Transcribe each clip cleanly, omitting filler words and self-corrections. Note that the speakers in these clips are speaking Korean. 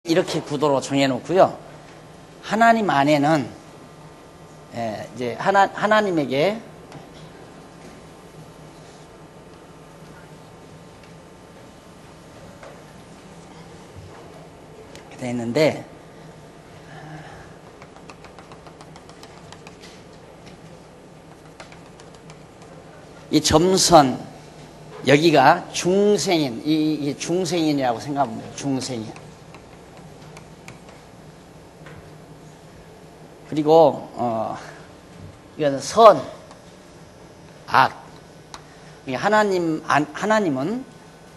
이렇게 구도로 정해놓고요. 하나님 안에는 이제 하나님에게 되어 있는데 이 점선 여기가 중생인 이 중생인이라고 생각하면 돼요. 중생인. 그리고 이건 선, 악. 하나님은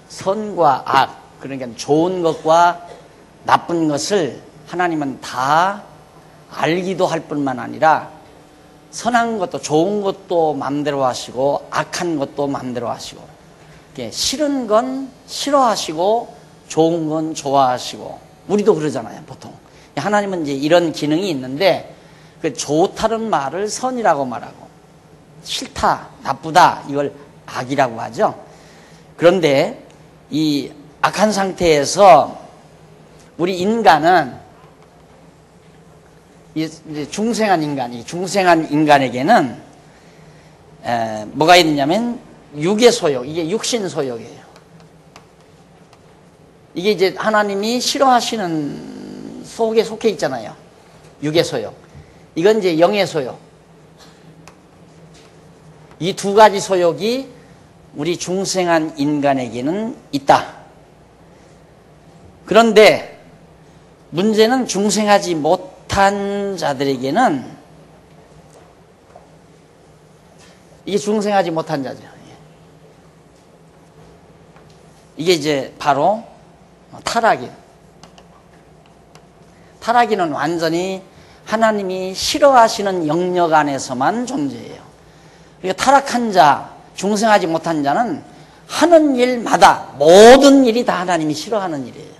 선과 악, 그러니까 좋은 것과 나쁜 것을 하나님은 다 알기도 할 뿐만 아니라 선한 것도 좋은 것도 마음대로 하시고 악한 것도 마음대로 하시고, 싫은 건 싫어하시고 좋은 건 좋아하시고, 우리도 그러잖아요, 보통. 하나님은 이제 이런 기능이 있는데, 그 좋다는 말을 선이라고 말하고, 싫다, 나쁘다, 이걸 악이라고 하죠. 그런데 이 악한 상태에서 우리 인간은 이제 중생한 인간에게는 뭐가 있느냐면 육의 소욕, 이게 육신 소욕이에요. 이게 이제 하나님이 싫어하시는 속에 속해 있잖아요. 육의 소욕. 이건 이제 영의 소욕. 이 두 가지 소욕이 우리 중생한 인간에게는 있다. 그런데 문제는 중생하지 못한 자들에게는, 이게 중생하지 못한 자죠. 이게 이제 바로 타락이에요. 타락이는 완전히 하나님이 싫어하시는 영역 안에서만 존재해요. 그러니까 타락한 자, 중생하지 못한 자는 하는 일마다 모든 일이 다 하나님이 싫어하는 일이에요.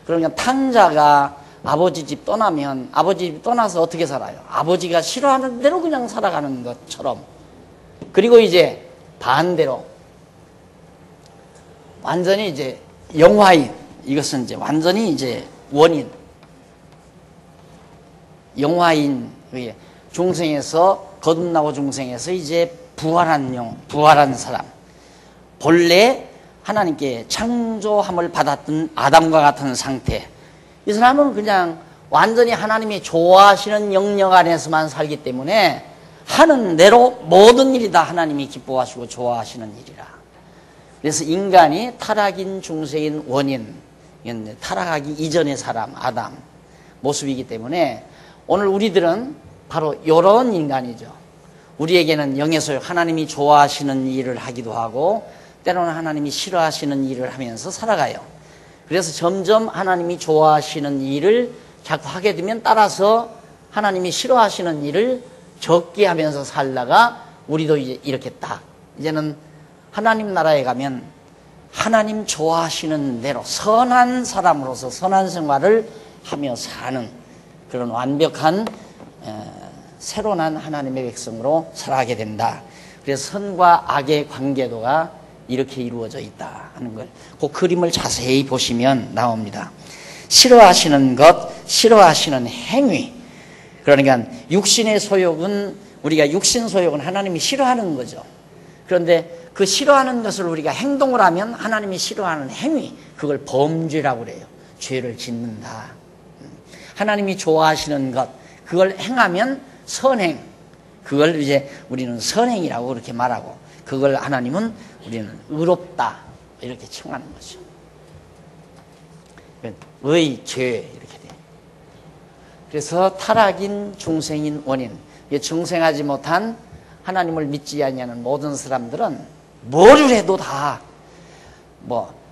그러니까 탕자가 아버지 집 떠나면 아버지 집 떠나서 어떻게 살아요? 아버지가 싫어하는 대로 그냥 살아가는 것처럼. 그리고 이제 반대로 완전히 이제 영화인, 이것은 이제 완전히 이제 원인. 영화인, 중생에서, 거듭나고 중생에서 이제 부활한 사람. 본래 하나님께 창조함을 받았던 아담과 같은 상태. 이 사람은 그냥 완전히 하나님이 좋아하시는 영역 안에서만 살기 때문에 하는 대로 모든 일이 다 하나님이 기뻐하시고 좋아하시는 일이라. 그래서 인간이 타락인 중생인 원인, 타락하기 이전의 사람, 아담 모습이기 때문에 오늘 우리들은 바로 이런 인간이죠. 우리에게는 영의 소욕, 하나님이 좋아하시는 일을 하기도 하고 때로는 하나님이 싫어하시는 일을 하면서 살아가요. 그래서 점점 하나님이 좋아하시는 일을 자꾸 하게 되면 따라서 하나님이 싫어하시는 일을 적게 하면서 살다가 우리도 이제 이렇게 딱 이제는 하나님 나라에 가면 하나님 좋아하시는 대로 선한 사람으로서 선한 생활을 하며 사는 그런 완벽한 새로 난 하나님의 백성으로 살아가게 된다. 그래서 선과 악의 관계도가 이렇게 이루어져 있다 하는 걸 그 그림을 자세히 보시면 나옵니다. 싫어하시는 것, 싫어하시는 행위. 그러니까 육신의 소욕은, 우리가 육신 소욕은 하나님이 싫어하는 거죠. 그런데 그 싫어하는 것을 우리가 행동을 하면 하나님이 싫어하는 행위, 그걸 범죄라고 그래요. 죄를 짓는다. 하나님이 좋아하시는 것, 그걸 행하면 선행, 그걸 이제 우리는 선행이라고 그렇게 말하고, 그걸 하나님은 우리는 의롭다 이렇게稱하는 거죠. 의, 죄 이렇게 돼요. 그래서 타락인 중생인 원인, 중생하지 못한 하나님을 믿지 아니하는 모든 사람들은 뭐를 해도 다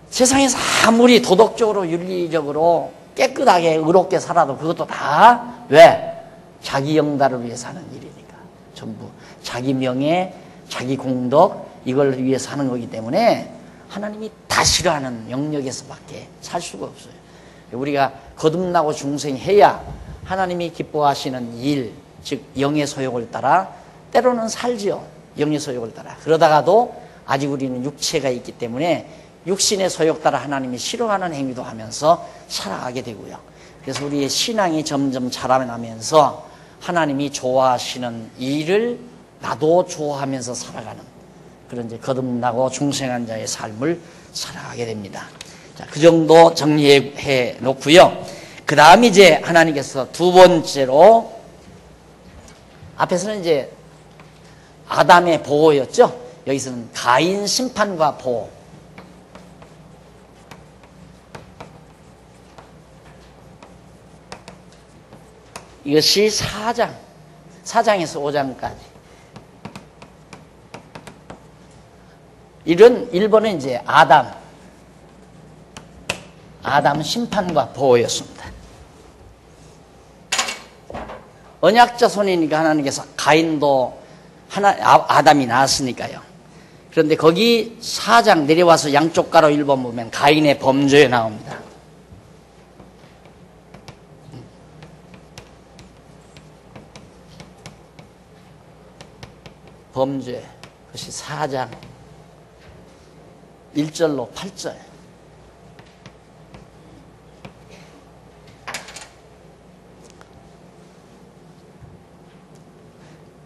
세상에서 아무리 도덕적으로 윤리적으로 깨끗하게 의롭게 살아도 그것도 다 왜? 자기 영달을 위해 사는 일이니까. 전부 자기 명예, 자기 공덕, 이걸 위해서 하는 거기 때문에 하나님이 다 싫어하는 영역에서밖에 살 수가 없어요. 우리가 거듭나고 중생해야 하나님이 기뻐하시는 일, 즉 영의 소욕을 따라 때로는 살지요. 영의 소욕을 따라. 그러다가도 아직 우리는 육체가 있기 때문에 육신의 소욕 따라 하나님이 싫어하는 행위도 하면서 살아가게 되고요. 그래서 우리의 신앙이 점점 자라나면서 하나님이 좋아하시는 일을 나도 좋아하면서 살아가는 그런 이제 거듭나고 중생한 자의 삶을 살아가게 됩니다. 자, 그 정도 정리해 놓고요. 그 다음 이제 하나님께서 두 번째로 앞에서는 이제 아담의 보호였죠. 여기서는 가인 심판과 보호. 이것이 4장에서 5장까지. 이런 1번은 이제 아담 심판과 보호였습니다. 언약자손이니까 하나님께서 가인도 아담이 낳았으니까요. 그런데 거기 4장 내려와서 양쪽 가로 1번 보면 가인의 범죄에 나옵니다. 범죄, 그것이 4장 1절로 8절.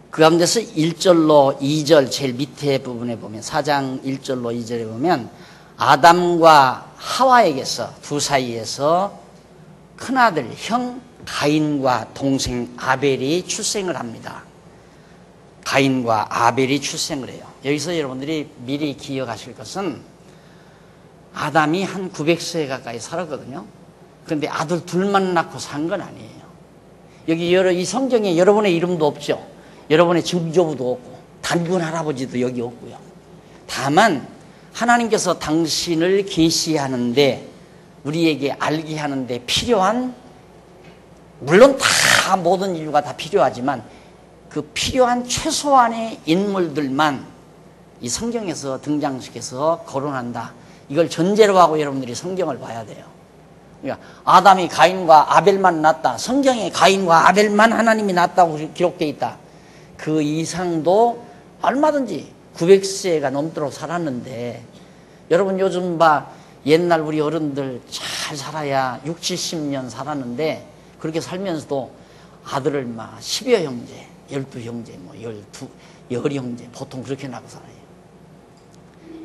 그 가운데서 1절로 2절 제일 밑에 부분에 보면 4장 1절로 2절에 보면 아담과 하와에게서 두 사이에서 큰아들 형 가인과 동생 아벨이 출생을 합니다. 가인과 아벨이 출생을 해요. 여기서 여러분들이 미리 기억하실 것은 아담이 한 900세 가까이 살았거든요. 그런데 아들 둘만 낳고 산 건 아니에요. 여기 이 성경에 여러분의 이름도 없죠. 여러분의 증조부도 없고 단군 할아버지도 여기 없고요. 다만 하나님께서 당신을 계시하는데 우리에게 알게 하는데 필요한, 물론 다 모든 인류가 다 필요하지만 그 필요한 최소한의 인물들만 이 성경에서 등장시켜서 거론한다. 이걸 전제로 하고 여러분들이 성경을 봐야 돼요. 그러니까 아담이 가인과 아벨만 낳았다. 성경에 가인과 아벨만 하나님이 낳았다고 기록되어 있다. 그 이상도 얼마든지 900세가 넘도록 살았는데, 여러분 요즘 봐 옛날 우리 어른들 잘 살아야 6, 70년 살았는데 그렇게 살면서도 아들을 막 10여 형제, 12형제, 뭐 10형제 보통 그렇게 낳고 살아요.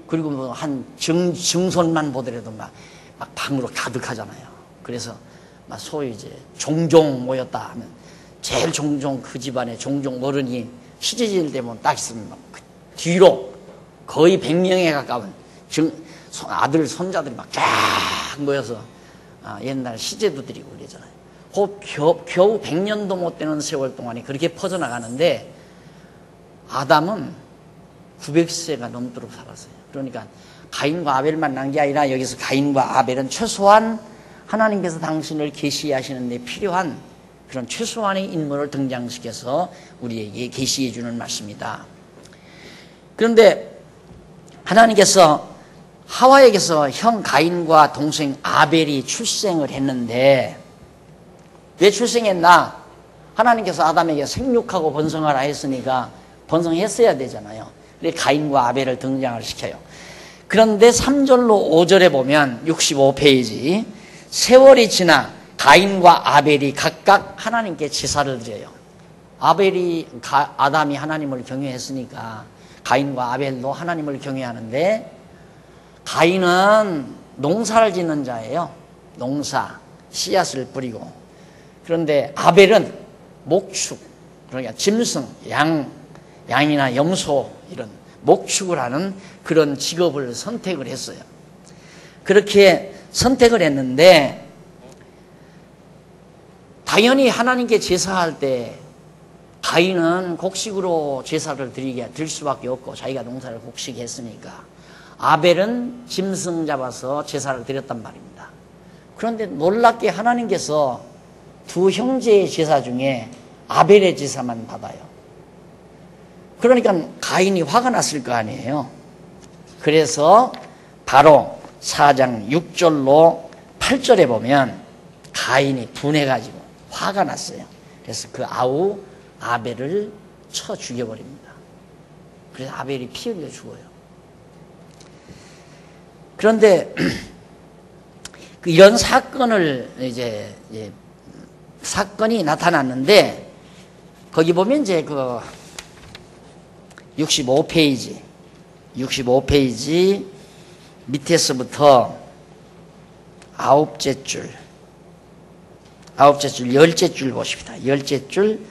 그리고 뭐 한 증손만 보더라도 막 방으로 가득하잖아요. 그래서 막 소위 이제 종종 모였다 하면 제일 종종 그 집안에 종종 어른이 시제질 되면 딱 있으면 막 뒤로 거의 100명에 가까운 아들 손자들이 막 쫙 모여서 옛날 시제도 드리고 그러잖아요. 겨우 100년도 못 되는 세월 동안에 그렇게 퍼져나가는데 아담은 900세가 넘도록 살았어요. 그러니까 가인과 아벨만 낳은 게 아니라 여기서 가인과 아벨은 최소한 하나님께서 당신을 계시하시는 데 필요한 그런 최소한의 인물을 등장시켜서 우리에게 계시해 주는 말씀이다. 그런데 하나님께서 하와에게서 형 가인과 동생 아벨이 출생을 했는데 왜 출생했나? 하나님께서 아담에게 생육하고 번성하라 했으니까 번성했어야 되잖아요. 그래서 가인과 아벨을 등장을 시켜요. 그런데 3절로 5절에 보면 65페이지 세월이 지나 가인과 아벨이 각각 하나님께 제사를 드려요. 아담이 하나님을 경외했으니까 가인과 아벨도 하나님을 경외하는데, 가인은 농사를 짓는 자예요. 농사, 씨앗을 뿌리고. 그런데 아벨은 목축, 그러니까 짐승, 양이나 염소 이런 목축을 하는 그런 직업을 선택을 했어요. 그렇게 선택을 했는데 당연히 하나님께 제사할 때 가인은 곡식으로 제사를 드릴 수밖에 없고 자기가 농사를 곡식했으니까, 아벨은 짐승 잡아서 제사를 드렸단 말입니다. 그런데 놀랍게 하나님께서 두 형제의 제사 중에 아벨의 제사만 받아요. 그러니까 가인이 화가 났을 거 아니에요. 그래서 바로 4장 6절로 8절에 보면 가인이 분해가지고 화가 났어요. 그래서 그 아우 아벨을 쳐 죽여버립니다. 그래서 아벨이 피 흘려 죽어요. 그런데 이런 사건을 이제 사건이 나타났는데 거기 보면 이제 그 65페이지 밑에서부터 아홉째 줄, 열째 줄 보십니다. 열째 줄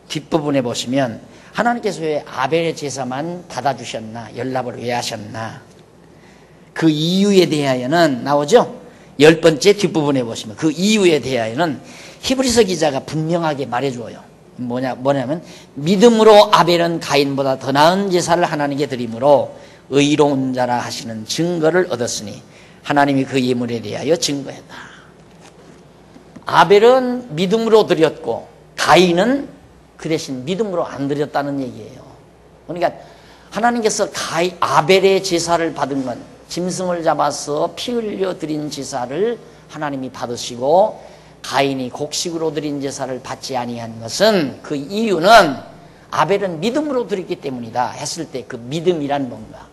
뒷부분에 보시면 하나님께서 왜 아벨의 제사만 받아주셨나? 연락을 왜 하셨나? 그 이유에 대하여는 나오죠? 10번째 뒷부분에 보시면 그 이유에 대하여는 히브리서 기자가 분명하게 말해줘요. 뭐냐면 믿음으로 아벨은 가인보다 더 나은 제사를 하나님께 드림으로 의로운 자라 하시는 증거를 얻었으니 하나님이 그 예물에 대하여 증거했다. 아벨은 믿음으로 드렸고 가인은 그 대신 믿음으로 안 드렸다는 얘기예요. 그러니까 하나님께서 아벨의 제사를 받은 건 짐승을 잡아서 피 흘려 드린 제사를 하나님이 받으시고 가인이 곡식으로 드린 제사를 받지 아니한 것은 그 이유는 아벨은 믿음으로 드렸기 때문이다 했을 때 그 믿음이란 뭔가?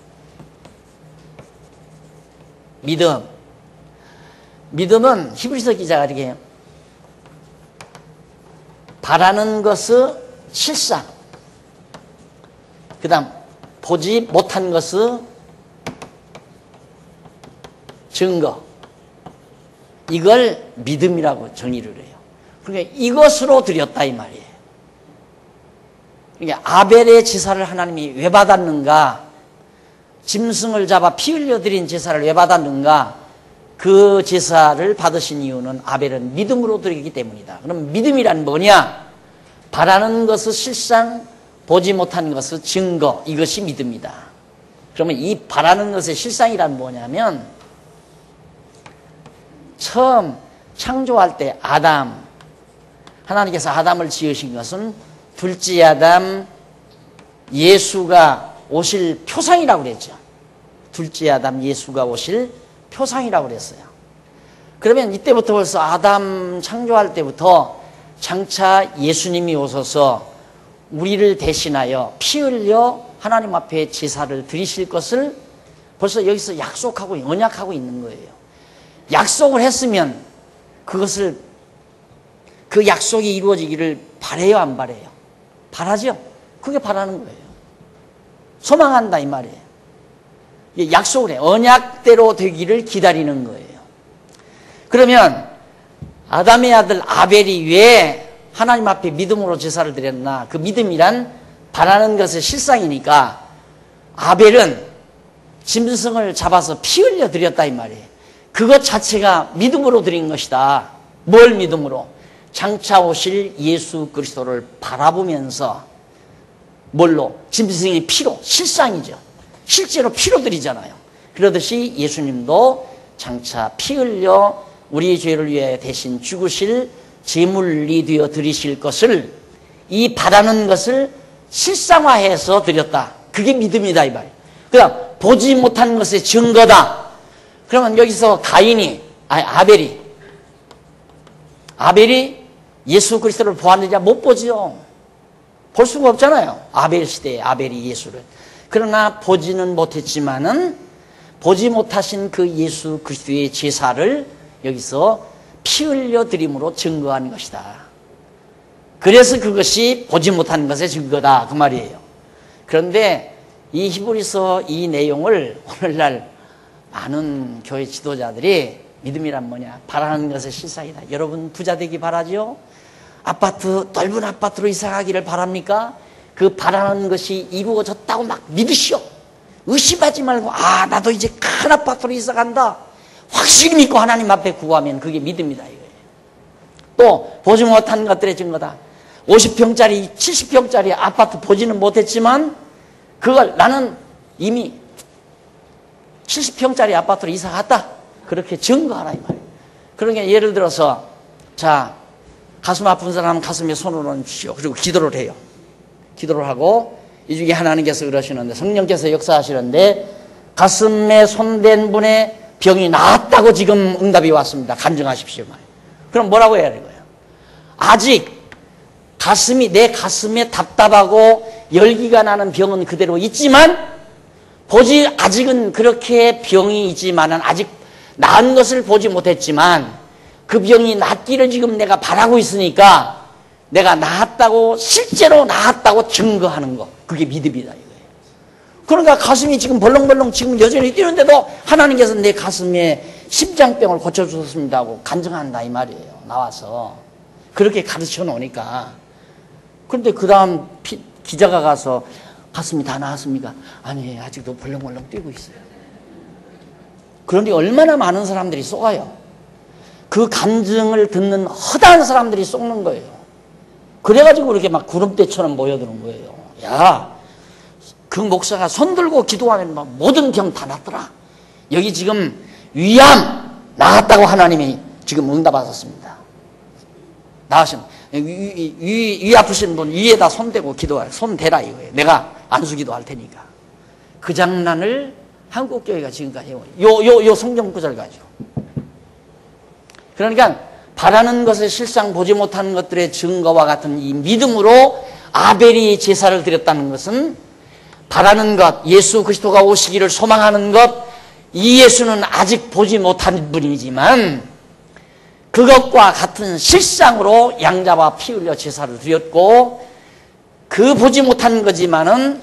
믿음은 히브리서 기자가 이렇게 해요. 바라는 것은 실상, 그 다음 보지 못한 것은 증거, 이걸 믿음이라고 정의를 해요. 그러니까 이것으로 드렸다 이 말이에요. 그러니까 아벨의 제사를 하나님이 왜 받았는가? 짐승을 잡아 피 흘려 드린 제사를 왜 받았는가? 그 제사를 받으신 이유는 아벨은 믿음으로 드리기 때문이다. 그럼 믿음이란 뭐냐? 바라는 것은 실상, 보지 못한 것은 증거, 이것이 믿음이다. 그러면 이 바라는 것의 실상이란 뭐냐면 처음 창조할 때 하나님께서 아담을 지으신 것은 둘째 아담 예수가 오실 표상이라고 그랬죠. 둘째 아담 예수가 오실 표상이라고 그랬어요. 그러면 이때부터 벌써 아담 창조할 때부터 장차 예수님이 오셔서 우리를 대신하여 피 흘려 하나님 앞에 제사를 드리실 것을 벌써 여기서 약속하고 언약하고 있는 거예요. 약속을 했으면 그것을 그 약속이 이루어지기를 바라요, 안 바라요? 바라죠. 그게 바라는 거예요. 소망한다 이 말이에요. 약속을 해. 언약대로 되기를 기다리는 거예요. 그러면 아담의 아들 아벨이 왜 하나님 앞에 믿음으로 제사를 드렸나? 그 믿음이란 바라는 것의 실상이니까 아벨은 짐승을 잡아서 피 흘려 드렸다 이 말이에요. 그것 자체가 믿음으로 드린 것이다. 뭘 믿음으로? 장차 오실 예수 그리스도를 바라보면서 뭘로? 짐승의 피로, 실상이죠. 실제로 피로 드리잖아요. 그러듯이 예수님도 장차 피 흘려 우리의 죄를 위해 대신 죽으실 제물이 되어 드리실 것을 이 바라는 것을 실상화해서 드렸다. 그게 믿음이다 이 말이에요. 그 다음 보지 못한 것의 증거다. 그러면 여기서 아벨이 예수 그리스도를 보았느냐? 못 보죠. 볼 수가 없잖아요. 아벨 시대에 아벨이 예수를. 그러나 보지는 못했지만은 보지 못하신 그 예수 그리스도의 제사를 여기서 피 흘려 드림으로 증거한 것이다. 그래서 그것이 보지 못한 것의 증거다 그 말이에요. 그런데 이 히브리서 이 내용을 오늘날 많은 교회 지도자들이 믿음이란 뭐냐? 바라는 것의 실상이다. 여러분 부자 되기 바라죠? 넓은 아파트로 이사 가기를 바랍니까? 그 바라는 것이 이루어졌다고 막 믿으시오. 의심하지 말고 나도 이제 큰 아파트로 이사 간다. 확실히 믿고 하나님 앞에 구하면 그게 믿음이다 이거예요. 또 보지 못한 것들의 증거다. 50평짜리 70평짜리 아파트 보지는 못했지만 그걸 나는 이미 70평짜리 아파트로 이사 갔다. 그렇게 증거하라 이 말이에요. 그러니까 예를 들어서 가슴 아픈 사람 가슴에 손을 얹으시오. 그리고 기도를 해요. 기도를 하고 이 중에 하나님께서 그러시는데 성령께서 역사하시는데 가슴에 손댄 분의 병이 나았다고 지금 응답이 왔습니다. 간증하십시오. 그럼 뭐라고 해야 되는 거예요? 아직 내 가슴에 답답하고 열기가 나는 병은 그대로 있지만 아직은 그렇게 병이 있지만은 아직 나은 것을 보지 못했지만 그 병이 낫기를 지금 내가 바라고 있으니까 내가 나았다고, 실제로 나았다고 증거하는 거. 그게 믿음이다 이거예요. 그러니까 가슴이 지금 벌렁벌렁 지금 여전히 뛰는데도 하나님께서 내 가슴에 심장병을 고쳐주셨습니다 하고 간증한다 이 말이에요. 나와서. 그렇게 가르쳐 놓으니까. 그런데 그 다음 기자가 가서 가슴이 다 나았습니까? 아니, 아직도 벌렁벌렁 뛰고 있어요. 그런데 얼마나 많은 사람들이 쏘아요. 그 간증을 듣는 허다한 사람들이 쏘는 거예요. 그래가지고 이렇게 막 구름대처럼 모여드는 거예요. 야, 그 목사가 손 들고 기도하면 막 모든 병 다 낫더라. 여기 지금 위암 나았다고 하나님이 지금 응답하셨습니다. 나으신 위 아프신 분 위에다 손 대고 기도하라. 손 대라 이거예요. 내가 안수기도 할 테니까. 그 장난을 한국교회가 지금까지 해요. 요 성경 구절 가지고. 그러니까 바라는 것을 실상 보지 못하는 것들의 증거와 같은 이 믿음으로 아벨이 제사를 드렸다는 것은 바라는 것, 예수 그리스도가 오시기를 소망하는 것, 이 예수는 아직 보지 못한 분이지만 그것과 같은 실상으로 양자와 피 흘려 제사를 드렸고, 그 보지 못한 거지만은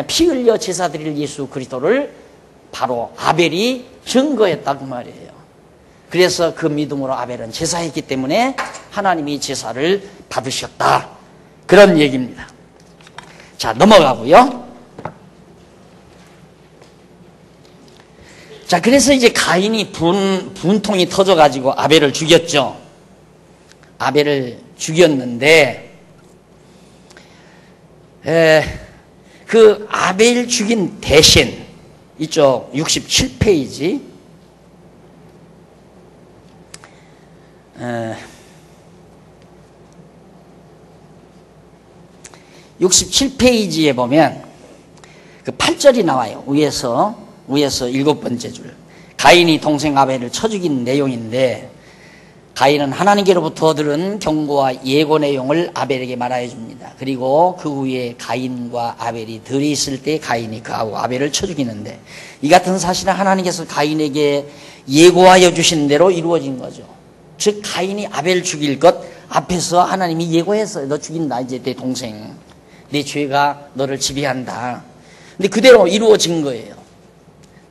피 흘려 제사 드릴 예수 그리스도를 바로 아벨이 증거했다고 말이에요. 그래서 그 믿음으로 아벨은 제사했기 때문에 하나님이 제사를 받으셨다. 그런 얘기입니다. 자, 넘어가고요. 자, 그래서 이제 가인이 분통이 터져가지고 아벨을 죽였죠. 아벨을 죽였는데, 그 아벨 죽인 대신, 이쪽 67페이지, 67페이지에 보면 그 8절이 나와요. 위에서 7번째 줄. 가인이 동생 아벨을 쳐 죽인 내용인데, 가인은 하나님께로부터 들은 경고와 예고 내용을 아벨에게 말하여 줍니다. 그리고 그 후에 가인과 아벨이 들이 있을 때 가인이 그하고 아벨을 쳐 죽이는데, 이 같은 사실은 하나님께서 가인에게 예고하여 주신 대로 이루어진 거죠. 즉 가인이 아벨 죽일 것 앞에서 하나님이 예고했어요. 너 죽인다. 이제 내 동생, 내 죄가 너를 지배한다. 근데 그대로 이루어진 거예요.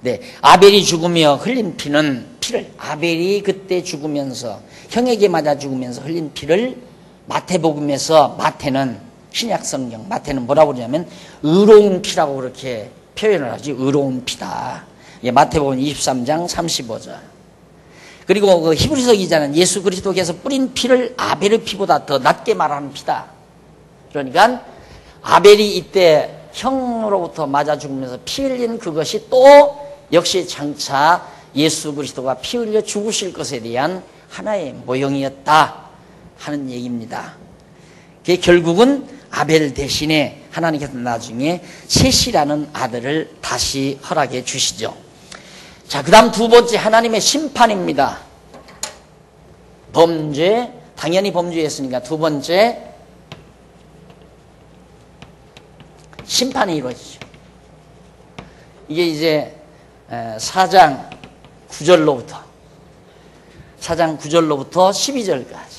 네, 아벨이 죽으며 흘린 피를 아벨이 그때 죽으면서 형에게 맞아 죽으면서 흘린 피를 마태복음에서, 마태는 신약성경, 마태는 뭐라고 그러냐면 의로운 피라고 그렇게 표현을 하지. 의로운 피다. 마태복음 23장 35절. 그리고 그 히브리서 기자는 예수 그리스도께서 뿌린 피를 아벨의 피보다 더 낫게 말하는 피다. 그러니까 아벨이 이때 형으로부터 맞아 죽으면서 피 흘린 그것이 또 역시 장차 예수 그리스도가 피 흘려 죽으실 것에 대한 하나의 모형이었다 하는 얘기입니다. 그게 결국은 아벨 대신에 하나님께서 나중에 셋이라는 아들을 다시 허락해 주시죠. 자, 그 다음 두 번째, 하나님의 심판입니다. 범죄, 당연히 범죄했으니까 두 번째, 심판이 이루어지죠. 이게 이제 4장 9절로부터 12절까지.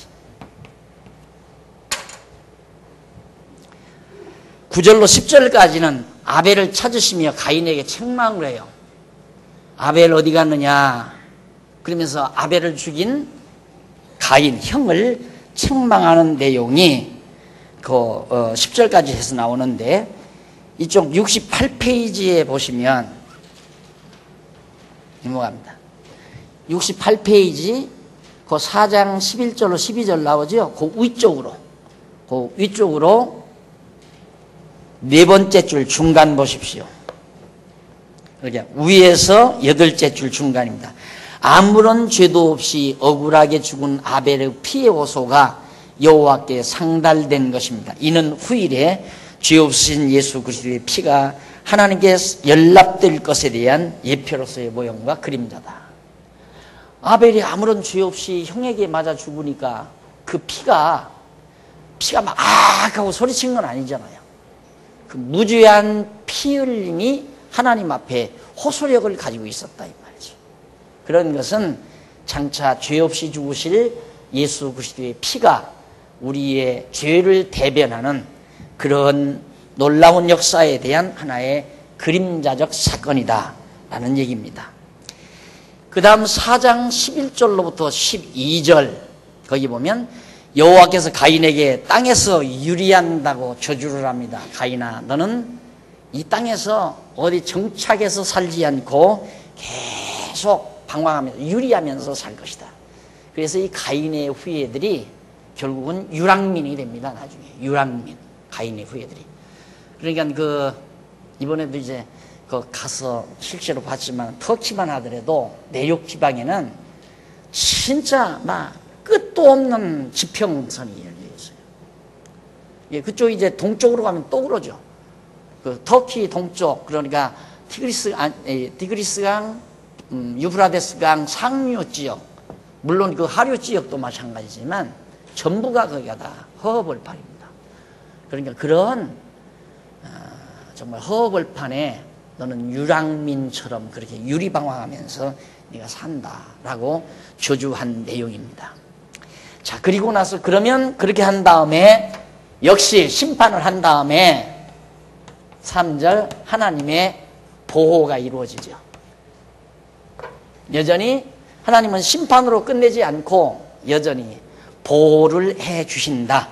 9절로 10절까지는 아벨을 찾으시며 가인에게 책망을 해요. 아벨 어디 갔느냐? 그러면서 아벨을 죽인 가인, 형을 책망하는 내용이 그 10절까지 해서 나오는데, 이쪽 68페이지에 보시면 넘어갑니다. 68페이지 그 4장 11절로 12절 나오죠? 그 위쪽으로 네 번째 줄 중간 보십시오. 그러니까 위에서 8째 줄 중간입니다. 아무런 죄도 없이 억울하게 죽은 아벨의 피의 호소가 여호와께 상달된 것입니다. 이는 후일에 죄 없으신 예수 그리스도의 피가 하나님께 연락될 것에 대한 예표로서의 모형과 그림자다. 아벨이 아무런 죄 없이 형에게 맞아 죽으니까 그 피가 막 하고 소리친 건 아니잖아요. 그 무죄한 피 흘림이 하나님 앞에 호소력을 가지고 있었다 이 말이죠. 그런 것은 장차 죄 없이 죽으실 예수 그리스도의 피가 우리의 죄를 대변하는 그런 놀라운 역사에 대한 하나의 그림자적 사건이다 라는 얘기입니다. 그 다음 4장 11절로부터 12절 거기 보면 여호와께서 가인에게 땅에서 유리한다고 저주를 합니다. 가인아, 너는 이 땅에서 어디 정착해서 살지 않고 계속 방황하면서 유리하면서 살 것이다. 그래서 이 가인의 후예들이 결국은 유랑민이 됩니다. 나중에 유랑민, 가인의 후예들이. 그러니까 이번에도 이제 가서 실제로 봤지만 터키만 하더라도 내륙 지방에는 진짜 막 끝도 없는 지평선이 열려 있어요. 예, 그쪽 이제 동쪽으로 가면 또 그러죠. 터키 동쪽, 그러니까 디그리스강, 유프라데스강 상류 지역, 물론 하류 지역도 마찬가지지만 전부가 거기가 다 허허벌판입니다. 그러니까 그런 정말 허허벌판에 너는 유랑민처럼 그렇게 유리방황하면서 네가 산다라고 저주한 내용입니다. 자, 그리고 나서 그러면 그렇게 한 다음에 역시 심판을 한 다음에 3절 하나님의 보호가 이루어지죠. 여전히 하나님은 심판으로 끝내지 않고 여전히 보호를 해 주신다.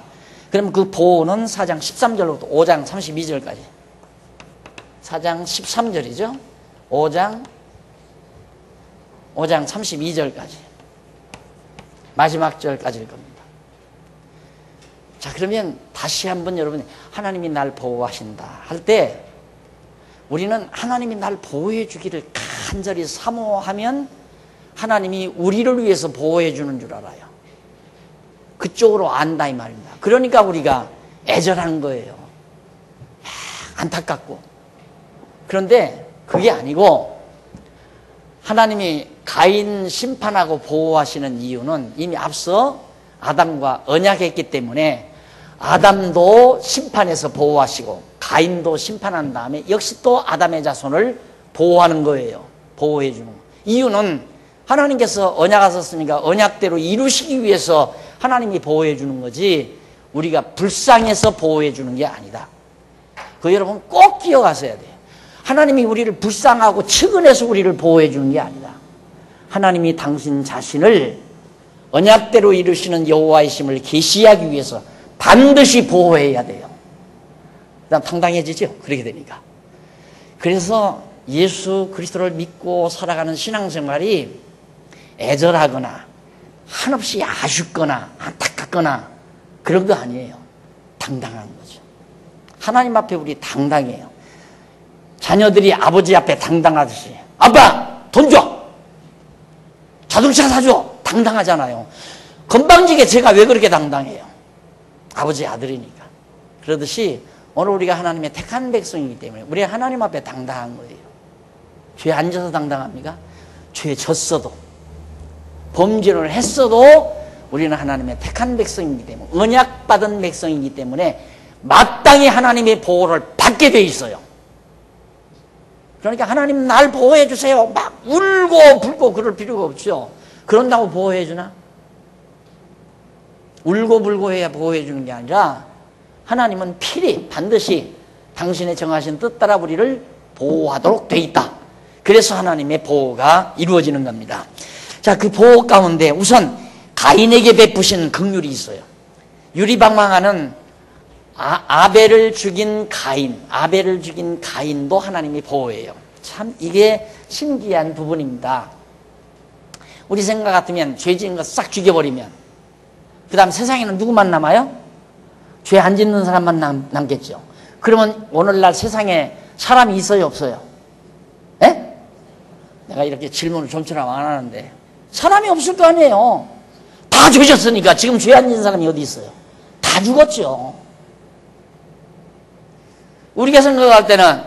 그럼 그 보호는 4장 13절부터 5장 32절까지. 4장 13절이죠. 5장 32절까지. 마지막 절까지일 겁니다. 자, 그러면 다시 한번 여러분, 하나님이 날 보호하신다 할 때 우리는 하나님이 날 보호해 주기를 간절히 사모하면 하나님이 우리를 위해서 보호해 주는 줄 알아요. 그쪽으로 안다 이 말입니다. 그러니까 우리가 애절한 거예요. 안타깝고. 그런데 그게 아니고 하나님이 가인 심판하고 보호하시는 이유는 이미 앞서 아담과 언약했기 때문에 아담도 심판해서 보호하시고 가인도 심판한 다음에 역시 또 아담의 자손을 보호하는 거예요. 보호해 주는 거. 이유는 하나님께서 언약하셨으니까 언약대로 이루시기 위해서 하나님이 보호해 주는 거지 우리가 불쌍해서 보호해 주는 게 아니다. 그 여러분 꼭 기억하셔야 돼요. 하나님이 우리를 불쌍하고 측은해서 우리를 보호해 주는 게 아니다. 하나님이 당신 자신을 언약대로 이루시는 여호와이심을 계시하기 위해서 반드시 보호해야 돼요. 그다음 당당해지죠. 그렇게 되니까. 그래서 예수 그리스도를 믿고 살아가는 신앙생활이 애절하거나 한없이 아쉽거나 안타깝거나 그런 거 아니에요. 당당한 거죠. 하나님 앞에 우리 당당해요. 자녀들이 아버지 앞에 당당하듯이 아빠 돈 줘! 자동차 사줘! 당당하잖아요. 건방지게 제가 왜 그렇게 당당해요? 아버지 아들이니까. 그러듯이 오늘 우리가 하나님의 택한 백성이기 때문에 우리가 하나님 앞에 당당한 거예요. 죄에 앉아서 당당합니까? 죄에 졌어도 범죄를 했어도 우리는 하나님의 택한 백성이기 때문에 언약받은 백성이기 때문에 마땅히 하나님의 보호를 받게 돼 있어요. 그러니까 하나님 날 보호해 주세요. 막 울고 불고 그럴 필요가 없죠. 그런다고 보호해 주나? 울고 불고 해야 보호해 주는 게 아니라 하나님은 필히 반드시 당신의 정하신 뜻 따라 우리를 보호하도록 돼 있다. 그래서 하나님의 보호가 이루어지는 겁니다. 자, 그 보호 가운데 우선 가인에게 베푸신 긍휼이 있어요. 유리방망하는 아벨을 죽인 가인도 하나님이 보호해요. 참 이게 신기한 부분입니다. 우리 생각 같으면 죄 지은 거 싹 죽여버리면 그 다음 세상에는 누구만 남아요? 죄 안 짓는 사람만 남겠죠. 그러면 오늘날 세상에 사람이 있어요 없어요? 에? 내가 이렇게 질문을 좀처럼 안 하는데 사람이 없을 거 아니에요. 다 죽으셨으니까 지금 죄 안 짓는 사람이 어디 있어요? 다 죽었죠. 우리가 생각할 때는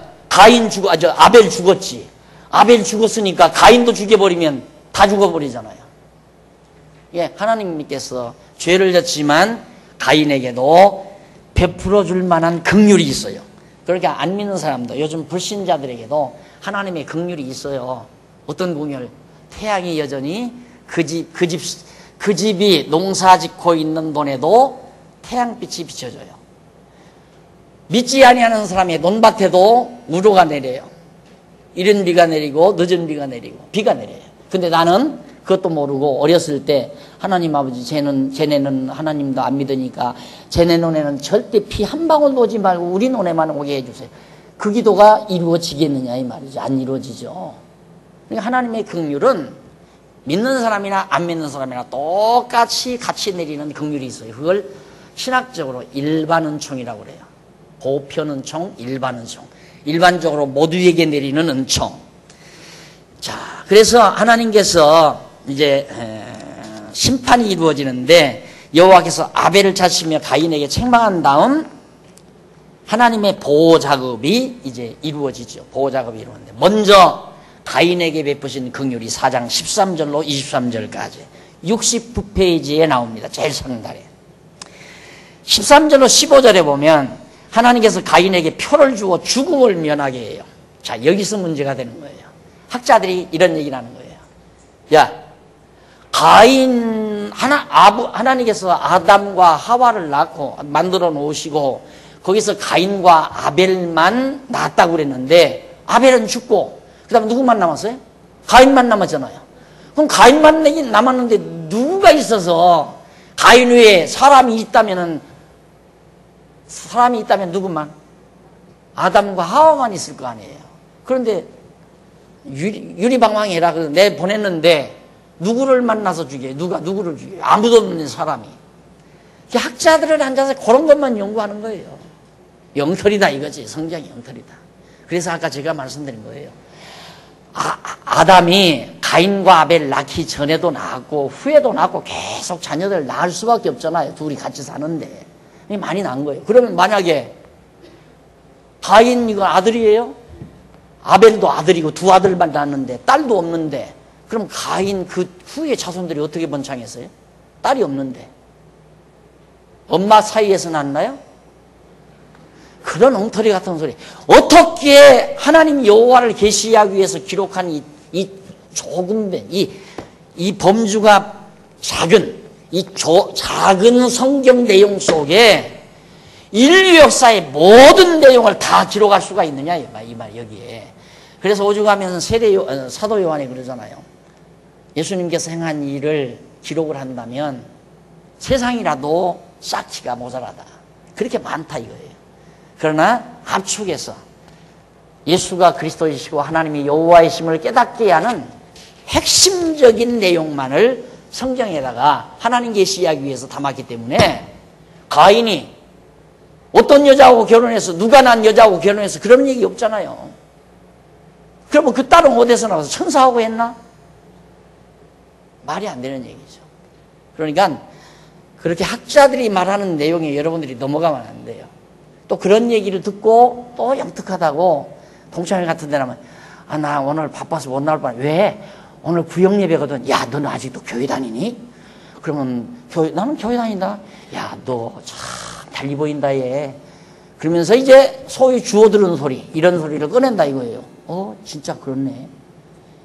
아벨 죽었지. 아벨 죽었으니까 가인도 죽여버리면 다 죽어버리잖아요. 예, 하나님께서 죄를 졌지만 가인에게도 베풀어 줄 만한 긍휼이 있어요. 그러니까 안 믿는 사람도, 요즘 불신자들에게도 하나님의 긍휼이 있어요. 어떤 긍휼? 태양이 여전히 그 집이 농사 짓고 있는 돈에도 태양빛이 비춰줘요. 믿지 아니하는 사람의 논밭에도 우로가 내려요. 이른 비가 내리고 늦은 비가 내리고 비가 내려요. 근데 나는 그것도 모르고 어렸을 때 하나님 아버지 쟤네는 하나님도 안 믿으니까 쟤네 논에는 절대 피 한 방울도 오지 말고 우리 논에만 오게 해주세요. 그 기도가 이루어지겠느냐 이 말이죠. 안 이루어지죠. 그러니까 하나님의 긍휼은 믿는 사람이나 안 믿는 사람이나 똑같이 같이 내리는 긍휼이 있어요. 그걸 신학적으로 일반은총이라고 그래요. 보편은총, 일반은총. 일반적으로 모두에게 내리는 은총. 자, 그래서 하나님께서 이제 심판이 이루어지는데 여호와께서 아벨을 찾으시며 가인에게 책망한 다음 하나님의 보호 작업이 이제 이루어지죠. 보호 작업이 이루어지는데 먼저 가인에게 베푸신 긍휼이 4장 13절로 23절까지 69페이지에 나옵니다. 제일 상단에 13절로 15절에 보면 하나님께서 가인에게 표를 주어 죽음을 면하게 해요. 자, 여기서 문제가 되는 거예요. 학자들이 이런 얘기를 하는 거예요. 야, 하나님께서 아담과 하와를 낳고 만들어 놓으시고 거기서 가인과 아벨만 낳았다고 그랬는데 아벨은 죽고 그 다음에 누구만 남았어요? 가인만 남았잖아요. 그럼 가인만 남았는데 누가 있어서 가인 외에 사람이 있다면 누구만? 아담과 하와만 있을 거 아니에요. 그런데 유리방황해라 내 보냈는데 누구를 만나서 죽여요? 누구를 죽여요? 아무도 없는 사람이. 학자들은 앉아서 그런 것만 연구하는 거예요. 영털이다 이거지. 성경이 영털이다. 그래서 아까 제가 말씀드린 거예요. 아담이 가인과 아벨 낳기 전에도 낳았고 후에도 낳고 계속 자녀들 낳을 수밖에 없잖아요. 둘이 같이 사는데 많이 낳은 거예요. 그러면 만약에 가인 이거 아들이에요? 아벨도 아들이고 두 아들만 낳았는데 딸도 없는데 그럼 가인 그 후에 자손들이 어떻게 번창했어요? 딸이 없는데 엄마 사이에서 낳나요? 그런 엉터리 같은 소리. 어떻게 하나님 여호와를 계시하기 위해서 기록한 이 조금된 이 범주가 작은 작은 성경 내용 속에 인류 역사의 모든 내용을 다 기록할 수가 있느냐 이 말 여기에. 그래서 오죽하면 사도 요한이 그러잖아요. 예수님께서 행한 일을 기록을 한다면 세상이라도 쌓기가 모자라다. 그렇게 많다 이거예요. 그러나 압축해서 예수가 그리스도이시고 하나님이 여호와이심을 깨닫게 하는 핵심적인 내용만을 성경에다가 하나님 계시하기 위해서 담았기 때문에 가인이 어떤 여자하고 결혼해서 누가 난 여자하고 결혼해서 그런 얘기 없잖아요. 그러면 그 딸은 어디서 나와서 천사하고 했나? 말이 안 되는 얘기죠. 그러니까 그렇게 학자들이 말하는 내용에 여러분들이 넘어가면 안 돼요. 또 그런 얘기를 듣고 또 영특하다고 동창회 같은 데 나면 나 오늘 바빠서 못 나올 뻔. 왜? 오늘 구역 예배거든. 야, 너는 아직도 교회 다니니? 그러면 나는 교회 다닌다. 야, 너 참 달리 보인다 얘. 그러면서 이제 소위 주워들은 소리 이런 소리를 꺼낸다 이거예요. 진짜 그렇네.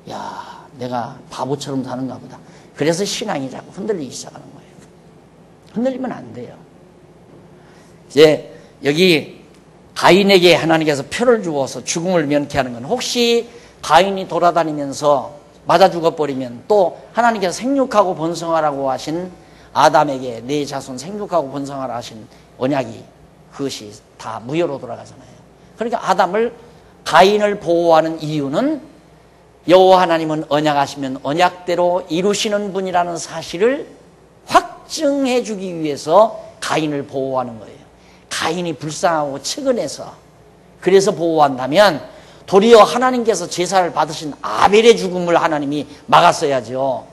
야, 내가 바보처럼 사는가 보다. 그래서 신앙이 자꾸 흔들리기 시작하는 거예요. 흔들리면 안 돼요. 이제 여기 가인에게 하나님께서 표를 주어서 죽음을 면케 하는 건 혹시 가인이 돌아다니면서 맞아 죽어버리면 또 하나님께서 생육하고 번성하라고 하신 아담에게 내 자손 생육하고 번성하라 하신 언약이 그것이 다 무효로 돌아가잖아요. 그러니까 가인을 보호하는 이유는 여호와 하나님은 언약하시면 언약대로 이루시는 분이라는 사실을 확증해 주기 위해서 가인을 보호하는 거예요. 가인이 불쌍하고 측은해서 그래서 보호한다면 도리어 하나님께서 제사를 받으신 아벨의 죽음을 하나님이 막았어야죠.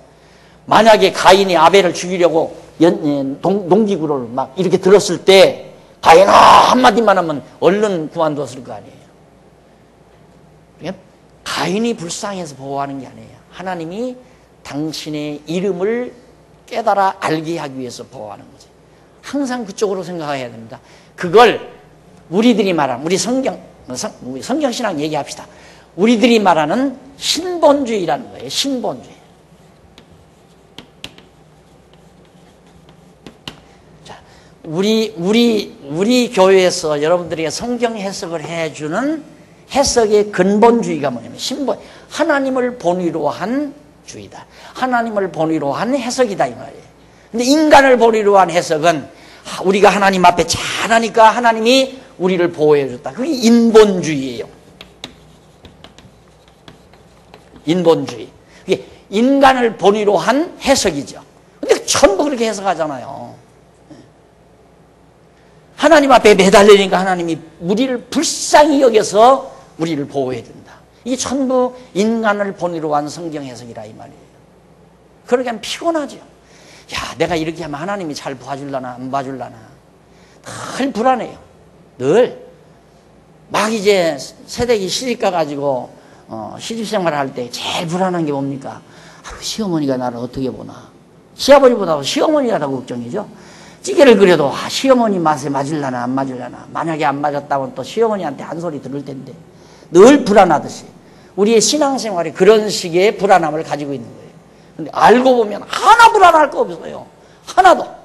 만약에 가인이 아벨을 죽이려고 농기구를 막 이렇게 들었을 때 가인아 한마디만 하면 얼른 그만뒀을 거 아니에요. 가인이 불쌍해서 보호하는 게 아니에요. 하나님이 당신의 이름을 깨달아 알게 하기 위해서 보호하는 거죠. 항상 그쪽으로 생각해야 됩니다. 그걸 우리들이 말하는 우리 성경신앙 얘기합시다. 우리들이 말하는 신본주의라는 거예요. 신본주의. 자, 우리 교회에서 여러분들에게 성경 해석을 해주는 해석의 근본주의가 뭐냐면 하나님을 본위로 한 주의다. 하나님을 본위로 한 해석이다 이 말이에요. 근데 인간을 본위로 한 해석은 우리가 하나님 앞에 잘하니까 하나님이 우리를 보호해 줬다. 그게 인본주의예요. 인본주의. 그게 인간을 본위로 한 해석이죠. 근데 전부 그렇게 해석하잖아요. 하나님 앞에 매달리니까 하나님이 우리를 불쌍히 여겨서 우리를 보호해 준다. 이게 전부 인간을 본위로 한 성경 해석이라 이 말이에요. 그러니까 피곤하죠. 야, 내가 이렇게 하면 하나님이 잘 봐줄라나 안 봐줄라나 늘 불안해요. 늘 막 이제 새댁이 시집가 가지고 시집생활 할 때 제일 불안한 게 뭡니까? 시어머니가 나를 어떻게 보나. 시아버지보다 시어머니가 더 걱정이죠. 찌개를 끓여도 시어머니 맛에 맞을라나 안 맞을라나. 만약에 안 맞았다면 또 시어머니한테 한 소리 들을 텐데 늘 불안하듯이 우리의 신앙생활이 그런 식의 불안함을 가지고 있는 거예요. 근데 알고 보면 하나 불안할 거 없어요. 하나도.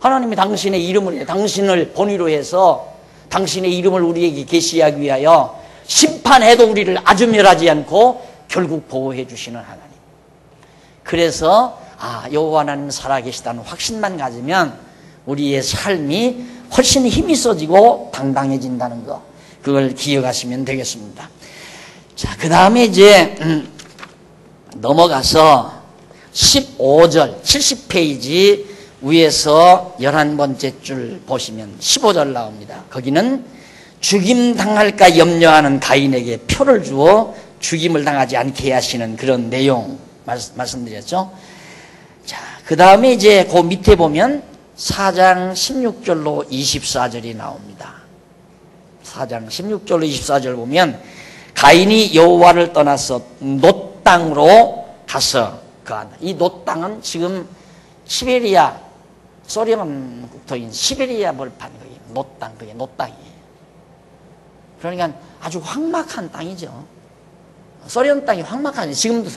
하나님이 당신의 이름을, 당신을 본위로 해서 당신의 이름을 우리에게 계시하기 위하여 심판해도 우리를 아주 멸하지 않고 결국 보호해 주시는 하나님. 그래서 여호와 하나님 살아계시다는 확신만 가지면 우리의 삶이 훨씬 힘이 써지고 당당해진다는 거, 그걸 기억하시면 되겠습니다. 자, 그 다음에 이제 넘어가서 15절 70페이지 위에서 11번째 줄 보시면 15절 나옵니다. 거기는 죽임 당할까 염려하는 가인에게 표를 주어 죽임을 당하지 않게 하시는 그런 내용 말씀드렸죠. 자, 그 다음에 이제 그 밑에 보면 4장 16절로 24절이 나옵니다. 4장 16절로 24절 보면 가인이 여호와를 떠나서 놋 땅으로 가서 거한다. 이 놋 땅은 지금 시베리아 소련 국토인 시베리아 벌판 거기 놋 땅, 그게 놋 땅이에요. 그러니까 아주 황막한 땅이죠. 소련 땅이 황막하죠. 지금도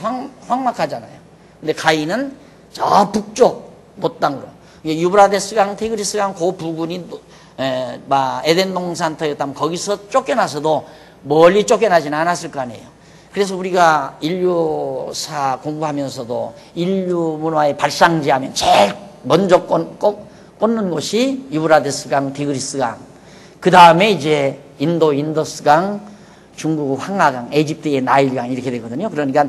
황막하잖아요. 근데 가인은 저 북쪽 놋 땅으로, 유브라데스강, 티그리스강 그 부근이 에덴 동산터였다면 거기서 쫓겨나서도 멀리 쫓겨나지는 않았을 거 아니에요. 그래서 우리가 인류사 공부하면서도 인류 문화의 발상지 하면 제일 먼저 꽂는 곳이 유브라데스강, 티그리스강, 그 다음에 이제 인더스강, 중국 황하강, 에집트의 나일강 이렇게 되거든요. 그러니까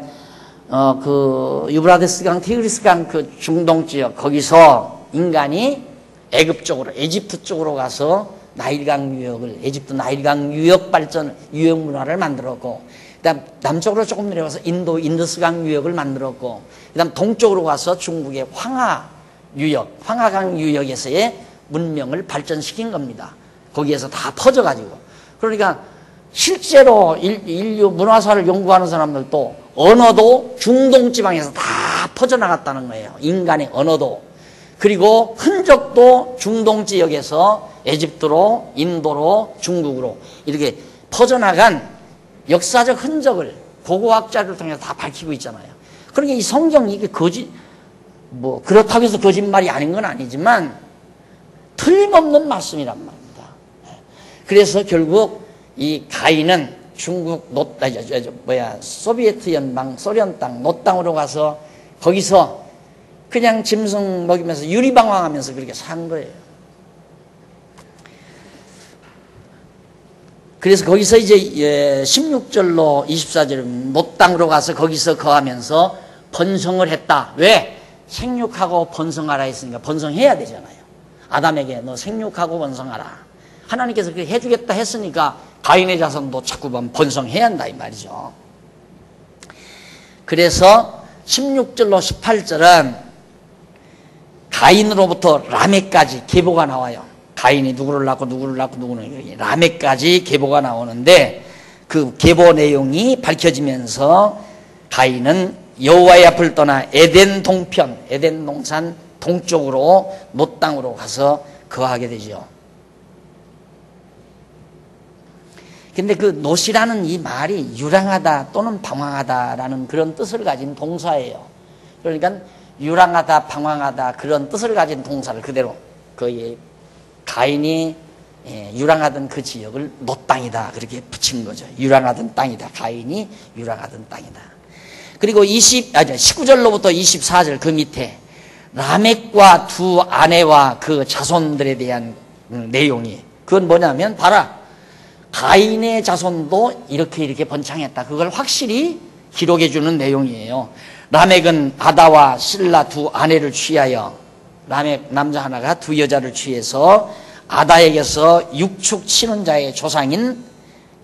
그 유브라데스강, 티그리스강 그 중동 지역 거기서 인간이 애굽 쪽으로, 에집트 쪽으로 가서 나일강 유역을, 에집트 나일강 유역 발전, 유역 문화를 만들었고, 그다음 남쪽으로 조금 내려가서 인더스강 유역을 만들었고, 그다음 동쪽으로 가서 중국의 황하 유역, 황하강 유역에서의 문명을 발전시킨 겁니다. 거기에서 다 퍼져가지고. 그러니까 실제로 인류 문화사를 연구하는 사람들도 언어도 중동 지방에서 다 퍼져나갔다는 거예요. 인간의 언어도. 그리고 흔적도 중동 지역에서 에집트로, 인도로, 중국으로 이렇게 퍼져나간 역사적 흔적을 고고학자를 통해서 다 밝히고 있잖아요. 그러니까 이 성경이 이게 그렇다고 해서 거짓말이 아닌 건 아니지만 틀림없는 말씀이란 말입니다. 그래서 결국 이 가인은 중국 소비에트 연방, 소련 땅, 놋 땅으로 가서 거기서 그냥 짐승 먹이면서 유리방황하면서 그렇게 산 거예요. 그래서 거기서 이제 16절로 24절 놋 땅으로 가서 거기서 거하면서 번성을 했다. 왜? 생육하고 번성하라 했으니까 번성해야 되잖아요. 아담에게 너 생육하고 번성하라. 하나님께서 그렇게 해주겠다 했으니까 가인의 자손도 자꾸 번성해야 한다 이 말이죠. 그래서 16절로 18절은 가인으로부터 라멕까지 계보가 나와요. 가인이 누구를 낳고 누구를 낳고 누구는 라멕까지 계보가 나오는데 그 계보 내용이 밝혀지면서 가인은 여호와의 앞을 떠나 에덴 동편, 에덴 동산, 동쪽으로 놋 땅으로 가서 거하게 되죠. 근데 그 노시라는 이 말이 유랑하다 또는 방황하다라는 그런 뜻을 가진 동사예요. 그러니까 유랑하다, 방황하다 그런 뜻을 가진 동사를 그대로 그 가인이 유랑하던 그 지역을 노 땅이다 그렇게 붙인 거죠. 유랑하던 땅이다. 가인이 유랑하던 땅이다. 그리고 19절로부터 24절 그 밑에 라멕과 두 아내와 그 자손들에 대한 내용이 그건 뭐냐면 봐라. 가인의 자손도 이렇게 번창했다. 그걸 확실히 기록해 주는 내용이에요. 라멕은 아다와 실라 두 아내를 취하여 라멕 남자 하나가 두 여자를 취해서 아다에게서 육축 치는 자의 조상인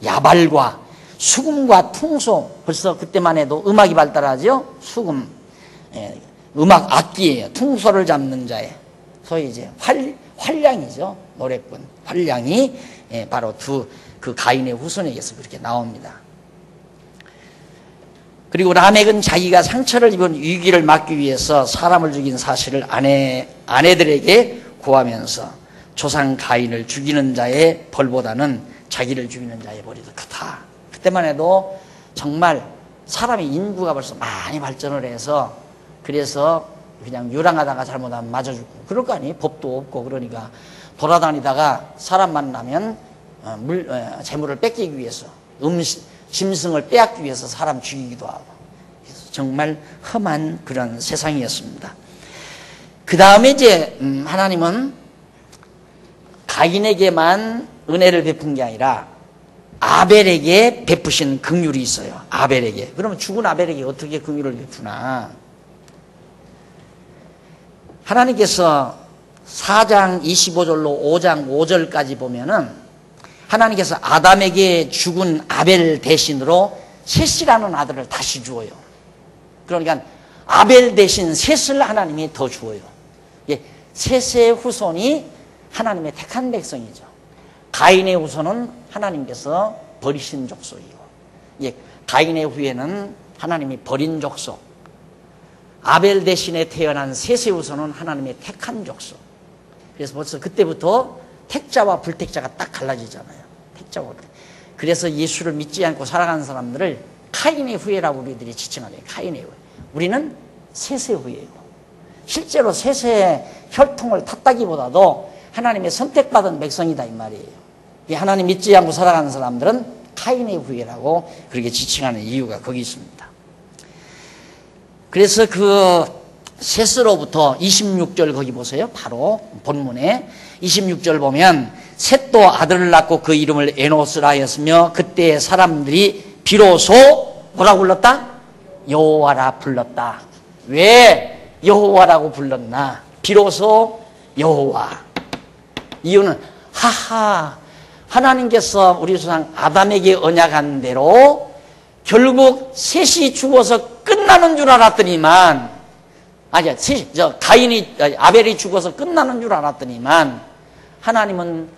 야발과 수금과 퉁소 벌써 그때만 해도 음악이 발달하죠. 수금 음악 악기예요. 퉁소를 잡는 자의 소위 이제 활량이죠. 노래꾼 활량이 바로 그 가인의 후손에게서 그렇게 나옵니다. 그리고 라멕은 자기가 상처를 입은 위기를 막기 위해서 사람을 죽인 사실을 아내들에게 고하면서 조상 가인을 죽이는 자의 벌보다는 자기를 죽이는 자의 벌이 더 크다. 그때만 해도 정말 사람의 인구가 벌써 많이 발전을 해서 그래서 그냥 유랑하다가 잘못하면 맞아 죽고 그럴 거 아니에요. 법도 없고 그러니까 돌아다니다가 사람 만나면 재물을 뺏기기 위해서 짐승을 빼앗기 위해서 사람 죽이기도 하고 그래서 정말 험한 그런 세상이었습니다. 그 다음에 이제 하나님은 가인에게만 은혜를 베푼 게 아니라 아벨에게 베푸신 긍휼이 있어요. 아벨에게. 그러면 죽은 아벨에게 어떻게 긍휼을 베푸나? 하나님께서 4장 25절로 5장 5절까지 보면은 하나님께서 아담에게 죽은 아벨 대신으로 셋이라는 아들을 다시 주어요. 그러니까 아벨 대신 셋을 하나님이 더 주어요. 셋의 후손이 하나님의 택한 백성이죠. 가인의 후손은 하나님께서 버리신 족속이고 가인의 후에는 하나님이 버린 족속, 아벨 대신에 태어난 셋의 후손은 하나님의 택한 족속. 그래서 벌써 그때부터 택자와 불택자가 딱 갈라지잖아요. 택자와 불택. 그래서 예수를 믿지 않고 살아가는 사람들을 카인의 후예라고 우리들이 지칭하네요. 카인의 후예. 우리는 셋의 후예고 실제로 셋의 혈통을 탔다기보다도 하나님의 선택받은 백성이다 이 말이에요. 하나님 믿지 않고 살아가는 사람들은 카인의 후예라고 그렇게 지칭하는 이유가 거기 있습니다. 그래서 그 셋으로부터 26절 거기 보세요. 바로 본문에 26절 보면 셋도 아들을 낳고 그 이름을 에노스라 하였으며 그때 사람들이 비로소 뭐라고 불렀다? 여호와라 불렀다. 왜 여호와라고 불렀나? 비로소 여호와. 이유는 하나님께서 우리 조상 아담에게 언약한 대로 결국 셋이 죽어서 끝나는 줄 알았더니만 아벨이 죽어서 끝나는 줄 알았더니만 하나님은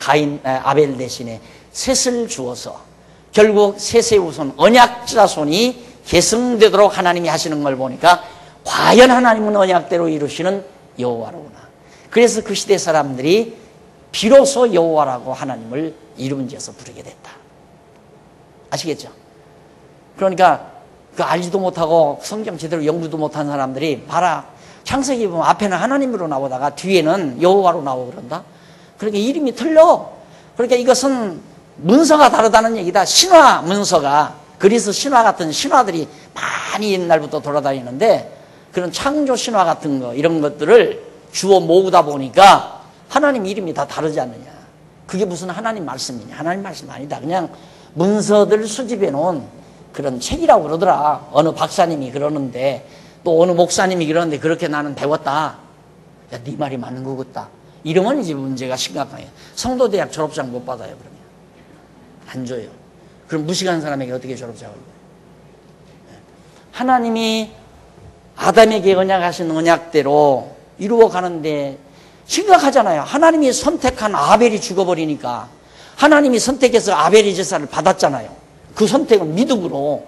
아벨 대신에 셋을 주어서 결국 셋의 후손 언약 자손이 계승되도록 하나님이 하시는 걸 보니까 과연 하나님은 언약대로 이루시는 여호와로구나. 그래서 그 시대 사람들이 비로소 여호와라고 하나님을 이름 지어서 부르게 됐다. 아시겠죠? 그러니까 그 알지도 못하고 성경 제대로 연구도 못한 사람들이 봐라. 창세기 보면 앞에는 하나님으로 나오다가 뒤에는 여호와로 나오고 그런다. 그러니까 이름이 틀려. 그러니까 이것은 문서가 다르다는 얘기다. 신화 문서가 그리스 신화 같은 신화들이 많이 옛날부터 돌아다니는데 그런 창조 신화 같은 거 이런 것들을 주워 모으다 보니까 하나님 이름이 다 다르지 않느냐. 그게 무슨 하나님 말씀이냐. 하나님 말씀 아니다. 그냥 문서들 수집해 놓은 그런 책이라고 그러더라. 어느 박사님이 그러는데 또 어느 목사님이 그러는데 그렇게 나는 배웠다. 야, 네 말이 맞는 것 같다. 이러면 이제 문제가 심각해요. 성도대학 졸업장 못 받아요. 그러면 안 줘요. 그럼 무식한 사람에게 어떻게 졸업장을 줘요? 하나님이 아담에게 언약하신 언약대로 이루어가는데 심각하잖아요. 하나님이 선택한 아벨이 죽어버리니까 하나님이 선택해서 아벨의 제사를 받았잖아요. 그 선택은 믿음으로.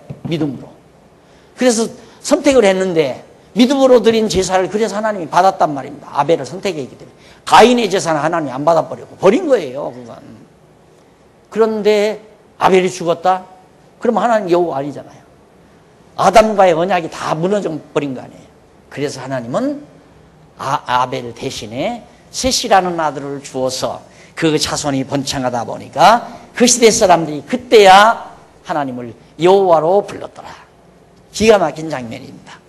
그래서 선택을 했는데 믿음으로 드린 제사를 그래서 하나님이 받았단 말입니다. 아벨을 선택했기 때문에. 가인의 제사는 하나님이 안 받아버리고 버린 거예요. 그건. 그런데 아벨이 죽었다? 그럼 하나님 여호와 아니잖아요. 아담과의 언약이 다 무너져 버린 거 아니에요. 그래서 하나님은 아벨 대신에 셋이라는 아들을 주어서 그 자손이 번창하다 보니까 그 시대 사람들이 그때야 하나님을 여호와로 불렀더라. 기가 막힌 장면입니다.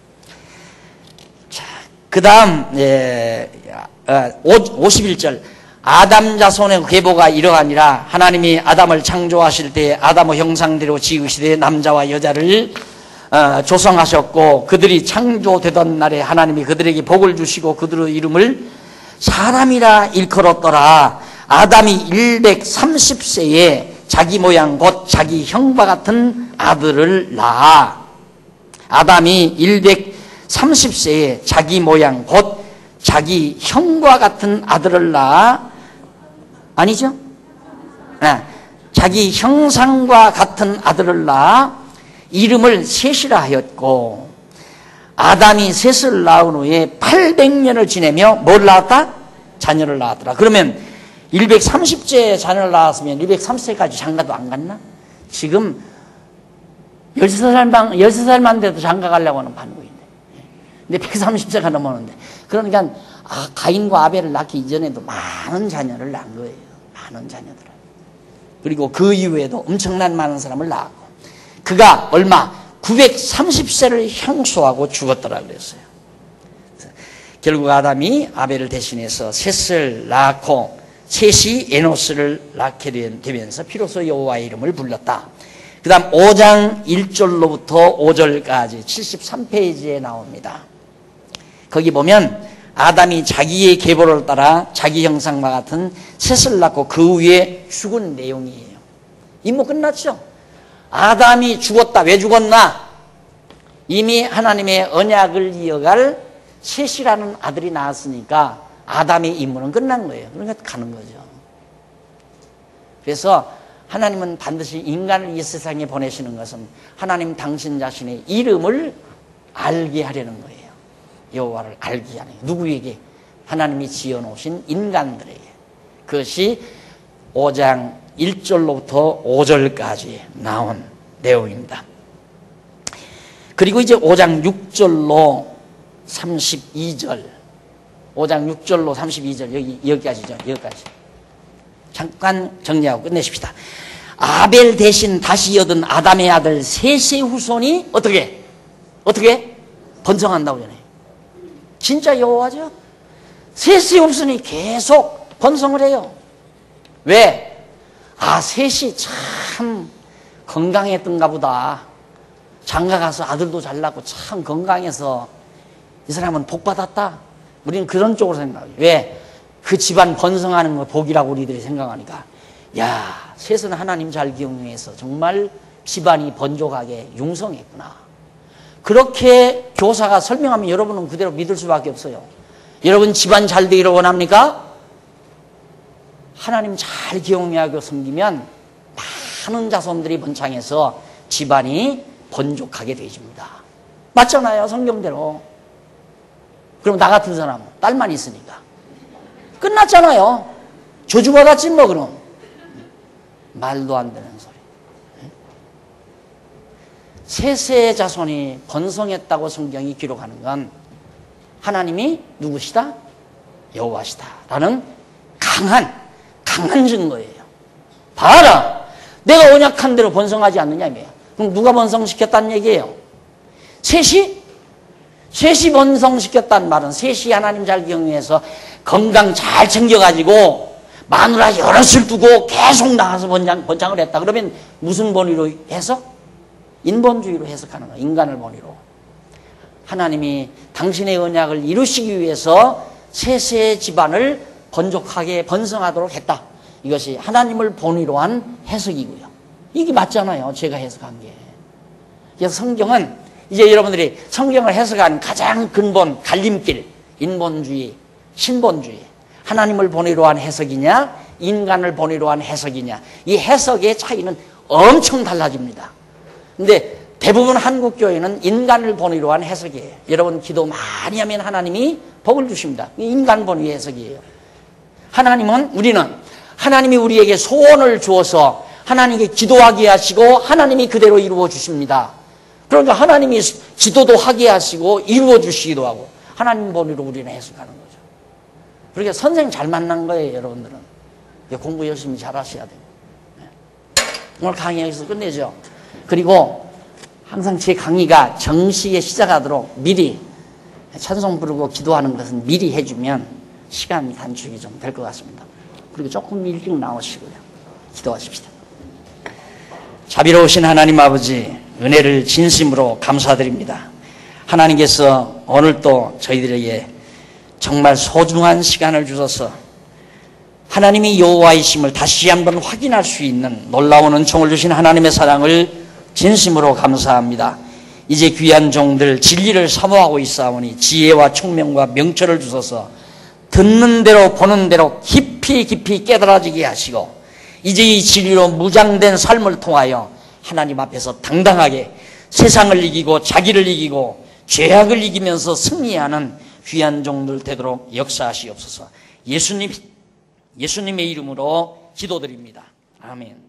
자, 그 다음 51절 아담 자손의 계보가 이러하니라. 하나님이 아담을 창조하실 때 아담의 형상대로 지으시되 남자와 여자를 조성하셨고 그들이 창조되던 날에 하나님이 그들에게 복을 주시고 그들의 이름을 사람이라 일컬었더라. 아담이 130세에 자기 모양 곧 자기 형과 같은 아들을 낳아. 아담이 130세에 자기 모양 곧 자기 형과 같은 아들을 낳아. 아니죠? 자기 형상과 같은 아들을 낳아 이름을 셋이라 하였고 아담이 셋을 낳은 후에 800년을 지내며 뭘 낳았다? 자녀를 낳았더라. 그러면 130세에 자녀를 낳았으면 230세까지 장가도 안 갔나? 지금 13살만 돼도 장가 가려고 하는 반국인데. 근데 130세가 넘었는데. 그러니까 가인과 아벨을 낳기 이전에도 많은 자녀를 낳은 거예요. 많은 자녀들을. 그리고 그 이후에도 엄청난 많은 사람을 낳았고. 그가 얼마? 930세를 향수하고 죽었더라 그랬어요. 결국 아담이 아벨을 대신해서 셋을 낳고 셋이 에노스를 낳게 되면서 비로소 여호와의 이름을 불렀다. 그 다음 5장 1절로부터 5절까지 73페이지에 나옵니다. 거기 보면 아담이 자기의 계보를 따라 자기 형상과 같은 셋을 낳고 그 위에 죽은 내용이에요. 임무 끝났죠? 아담이 죽었다. 왜 죽었나? 이미 하나님의 언약을 이어갈 셋이라는 아들이 나왔으니까 아담의 임무는 끝난 거예요. 그러니까 가는 거죠. 그래서 하나님은 반드시 인간을 이 세상에 보내시는 것은 하나님 당신 자신의 이름을 알게 하려는 거예요. 여호와를 알게 하는 거예요. 누구에게? 하나님이 지어놓으신 인간들에게. 그것이 5장 1절로부터 5절까지 나온 내용입니다. 그리고 이제 5장 6절로 32절 5장 6절로 32절 여기까지죠. 여기까지. 잠깐 정리하고 끝내십시다. 아벨 대신 다시 얻은 아담의 아들 셋의 후손이 어떻게 번성한다고 전해요. 진짜 여호와죠. 셋의 후손이 계속 번성을 해요. 왜? 셋이 참 건강했던가 보다. 장가가서 아들도 잘 낳고 참 건강해서 이 사람은 복 받았다. 우리는 그런 쪽으로 생각해요. 왜? 그 집안 번성하는 거 복이라고 우리들이 생각하니까 야, 셋은 하나님 잘 기용해서 정말 집안이 번족하게 융성했구나. 그렇게 교사가 설명하면 여러분은 그대로 믿을 수밖에 없어요. 여러분 집안 잘 되기를 원합니까? 하나님 잘 기용하고 섬기면 많은 자손들이 번창해서 집안이 번족하게 되집니다. 맞잖아요, 성경대로. 그럼 나 같은 사람 딸만 있으니까 끝났잖아요. 저주받았지 뭐. 그럼 말도 안 되는 소리. 셋의 자손이 번성했다고 성경이 기록하는 건 하나님이 누구시다? 여호와시다 라는 강한 증거예요. 봐라, 내가 언약한 대로 번성하지 않느냐. 그럼 누가 번성시켰다는 얘기예요? 셋이 번성시켰다는 말은 셋이 하나님 잘 기용해서 건강 잘 챙겨가지고 마누라 여럿을 두고 계속 나가서 번창을 했다. 그러면 무슨 본의로 해석? 인본주의로 해석하는 거예요. 인간을 본의로. 하나님이 당신의 언약을 이루시기 위해서 셋의 집안을 번족하게 번성하도록 했다. 이것이 하나님을 본의로 한 해석이고요. 이게 맞잖아요. 제가 해석한 게. 그래서 성경은 이제 여러분들이 성경을 해석하는 가장 근본 갈림길, 인본주의, 신본주의, 하나님을 본의로 한 해석이냐 인간을 본의로 한 해석이냐, 이 해석의 차이는 엄청 달라집니다. 근데 대부분 한국교회는 인간을 본의로 한 해석이에요. 여러분 기도 많이 하면 하나님이 복을 주십니다. 인간 본의의 해석이에요. 우리는 하나님이 우리에게 소원을 주어서 하나님께 기도하게 하시고 하나님이 그대로 이루어 주십니다. 그러니까 하나님이 기도도 하게 하시고 이루어 주시기도 하고 하나님 본의로 우리는 해석하는 거죠. 그러니까 선생 잘 만난 거예요, 여러분들은. 공부 열심히 잘 하셔야 돼요. 오늘 강의 여기서 끝내죠. 그리고 항상 제 강의가 정시에 시작하도록 미리 찬송 부르고 기도하는 것은 미리 해주면 시간 단축이 좀 될 것 같습니다. 그리고 조금 일찍 나오시고요. 기도하십시다. 자비로우신 하나님 아버지, 은혜를 진심으로 감사드립니다. 하나님께서 오늘 또 저희들에게 정말 소중한 시간을 주셔서 하나님이 여호와이심을 다시 한번 확인할 수 있는 놀라운 은총을 주신 하나님의 사랑을 진심으로 감사합니다. 이제 귀한 종들 진리를 사모하고 있사오니 지혜와 총명과 명철을 주셔서 듣는 대로 보는 대로 깊이 깨달아지게 하시고 이제 이 진리로 무장된 삶을 통하여 하나님 앞에서 당당하게 세상을 이기고 자기를 이기고 죄악을 이기면서 승리하는 귀한 종들 되도록 역사하시옵소서. 예수님의 이름으로 기도드립니다. 아멘.